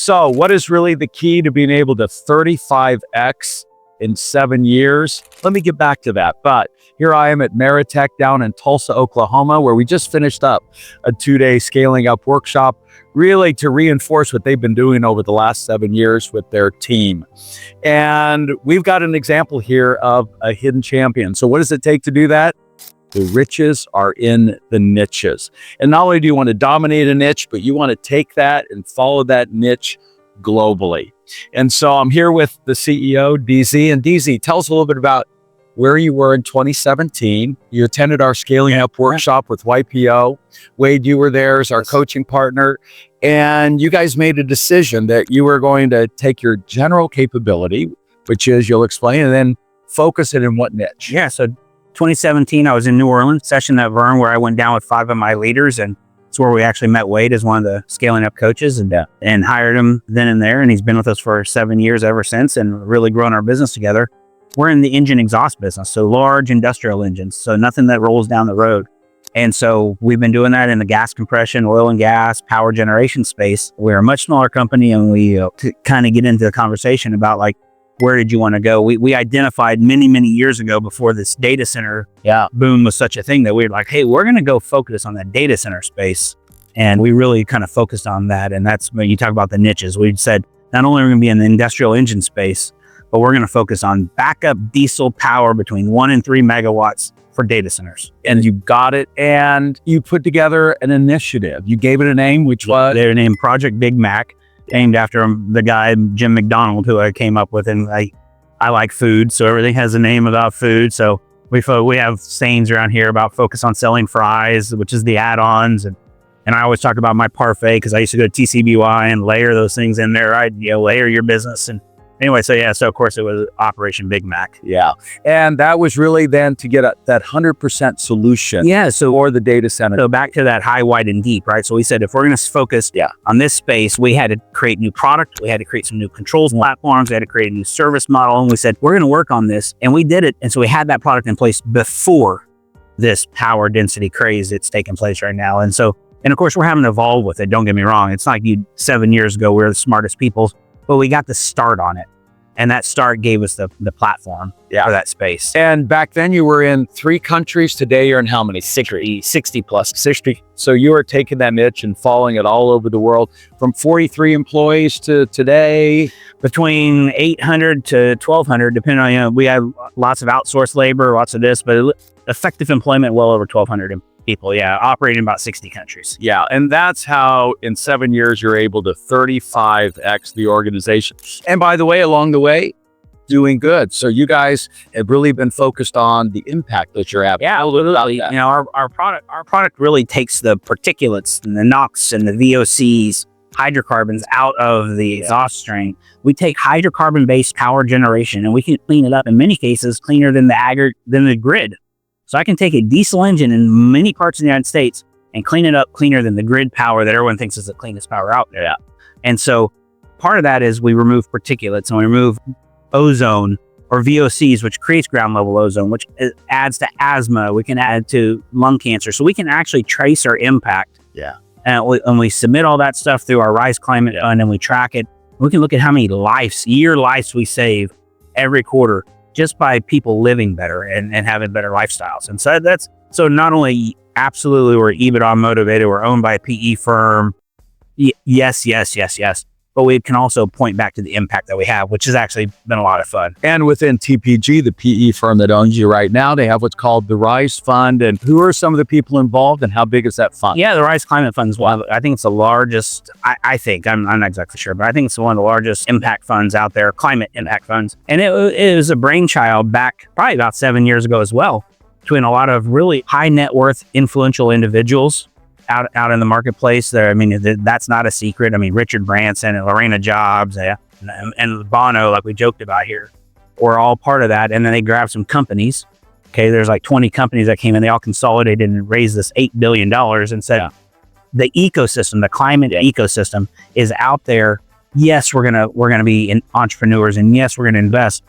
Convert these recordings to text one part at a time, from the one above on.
So what is really the key to being able to 35x in 7 years? Let me get back to that. But here I am at Miratech down in Tulsa, Oklahoma, where we just finished up a 2-day scaling up workshop, really to reinforce what they've been doing over the last 7 years with their team. And we've got an example here of a hidden champion. So what does it take to do that? The riches are in the niches. And not only do you want to dominate a niche, but you want to take that and follow that niche globally. And so I'm here with the CEO, DZ. And DZ, tell us a little bit about where you were in 2017. You attended our Scaling Up workshop with YPO. Wade, you were there as our coaching partner. And you guys made a decision that you were going to take your general capability, which is, you'll explain, and then focus it in what niche? Yeah, so 2017, I was in New Orleans, session at Verne, where I went down with 5 of my leaders, and it's where we actually met Wade as one of the Scaling Up coaches, and hired him then and there, and he's been with us for 7 years ever since, and really grown our business together. We're in the engine exhaust business, so large industrial engines, so nothing that rolls down the road. And so we've been doing that in the gas compression, oil and gas, power generation space. We're a much smaller company, and we to kind of get into the conversation about, like, where did you want to go? We identified many years ago, before this data center boom was such a thing, that we were like, hey, we're going to go focus on that data center space. And we really kind of focused on that. And that's when you talk about the niches. We said, not only are we going to be in the industrial engine space, but we're going to focus on backup diesel power between 1 and 3 megawatts for data centers. And you got it. And you put together an initiative. You gave it a name, which was? They're named Project Big Mac, named after the guy, Jim McDonald, who I came up with. And I like food, so everything has a name about food. So we have sayings around here about focus on selling fries, which is the add-ons. And I always talk about my parfait, because I used to go to TCBY and layer those things in there. I'd layer your business. And anyway, so of course it was Operation Big Mac. Yeah. And that was really then to get that 100% solution for the data center. So back to that high, wide, and deep, right? So we said, if we're going to focus on this space, we had to create new product. We had to create some new controls platforms. We had to create a new service model. And we said, we're going to work on this. And we did it. And so we had that product in place before this power density craze that's taking place right now. And of course, we're having to evolve with it. Don't get me wrong. It's not like 7 years ago, we were the smartest people, but we got the start on it. And that start gave us the platform for that space. And back then you were in 3 countries. Today you're in how many? 60 plus. 60. So you are taking that niche and following it all over the world, from 43 employees to today. Between 800 to 1,200, depending on, we have lots of outsourced labor, lots of this, but effective employment, well over 1,200 people, operating in about 60 countries. Yeah, and that's how in 7 years you're able to 35x the organization. And by the way, along the way, doing good. So you guys have really been focused on the impact that you're having. Yeah, literally. Our product really takes the particulates and the NOx and the VOCs, hydrocarbons, out of the exhaust stream. We take hydrocarbon-based power generation, and we can clean it up, in many cases cleaner than the grid. So I can take a diesel engine in many parts of the United States and clean it up cleaner than the grid power that everyone thinks is the cleanest power out there. And so part of that is we remove particulates, and we remove ozone, or VOCs, which creates ground level ozone, which adds to asthma. We can add to lung cancer. So we can actually trace our impact. And we submit all that stuff through our Rise Climate Fund, and we track it. We can look at how many year lives we save every quarter, just by people living better and having better lifestyles. And so not only absolutely we're EBITDA motivated, we're owned by a PE firm. Yes. But we can also point back to the impact that we have, which has actually been a lot of fun. And within TPG, the PE firm that owns you right now, they have what's called the Rise Fund. And who are some of the people involved, and how big is that fund? Yeah, the Rise Climate Fund is one. I think it's the largest, I think, I'm not exactly sure, but I think it's one of the largest impact funds out there, climate impact funds. And it was a brainchild back probably about 7 years ago as well, between a lot of really high net worth, influential individuals out in the marketplace there. I mean, that's not a secret. I mean, Richard Branson and Lorena Jobs and Bono, like we joked about here, were all part of that. And then they grabbed some companies. Okay, there's like 20 companies that came in. They all consolidated and raised this $8 billion and said, the ecosystem, the climate ecosystem is out there. Yes, we're gonna be entrepreneurs, and yes, we're gonna invest,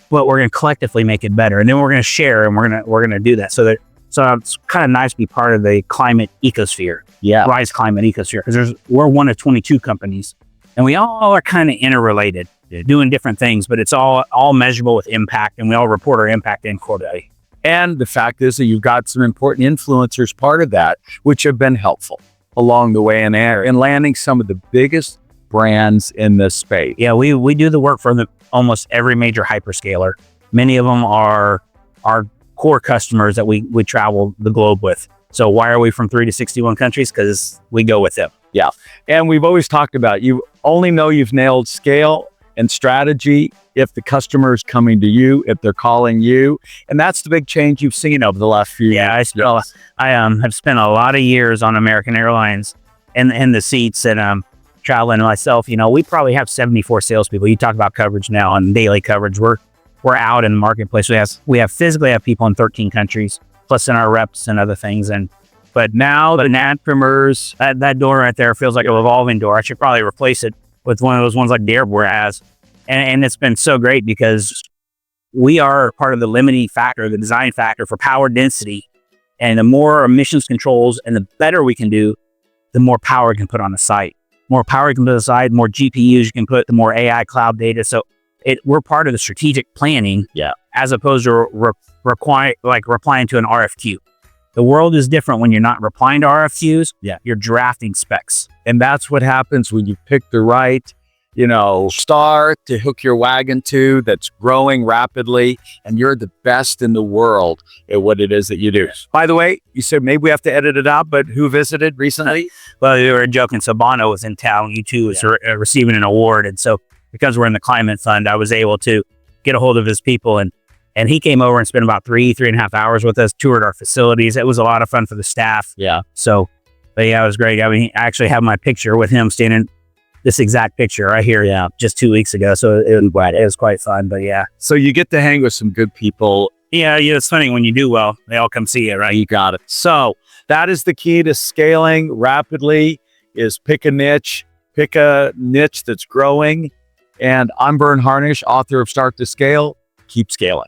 but we're gonna collectively make it better. And then we're gonna share, and we're gonna do that. So it's kind of nice to be part of the climate ecosphere. Rise Climate Ecosphere, because we're one of 22 companies And we all are kind of interrelated, doing different things, but it's all measurable with impact, and we all report our impact in quarterly. And the fact is that you've got some important influencers part of that, which have been helpful along the way in landing some of the biggest brands in this space. Yeah, we do the work for almost every major hyperscaler. Many of them are our core customers that we travel the globe with. So why are we from 3 to 61 countries? Because we go with them. Yeah. And we've always talked about, you only know you've nailed scale and strategy if the customer is coming to you, if they're calling you. And that's the big change you've seen over the last few years. I have spent a lot of years on American Airlines and the seats, and traveling myself. We probably have 74 salespeople. You talk about coverage now on daily coverage. We're out in the marketplace. We physically have people in 13 countries, plus in our reps and other things. But now the entrepreneurs, that door right there feels like a revolving door. I should probably replace it with one of those ones like the airport has. And it's been so great because we are part of the limiting factor, the design factor for power density. And the more emissions controls and the better we can do, the more power we can put on the site. More power you can put on the site, more GPUs you can put, the more AI cloud data. So we're part of the strategic planning, as opposed to replying to an RFQ. The world is different when you're not replying to RFQs. You're drafting specs. And that's what happens when you pick the right, star to hook your wagon to that's growing rapidly, and you're the best in the world at what it is that you do. By the way, you said maybe we have to edit it out, but who visited recently? Well, we were joking. So Bono was in town. U2 was receiving an award. And so because we're in the climate fund, I was able to get a hold of his people, and he came over and spent about 3.5 hours with us, toured our facilities. It was a lot of fun for the staff. So, but it was great. I mean, I actually have my picture with him standing, this exact picture right here, just 2 weeks ago. So it was quite fun, but So you get to hang with some good people. It's funny when you do well, they all come see you, right? You got it. So that is the key to scaling rapidly, is pick a niche that's growing. And I'm Verne Harnish, author of Start to Scale. Keep scaling.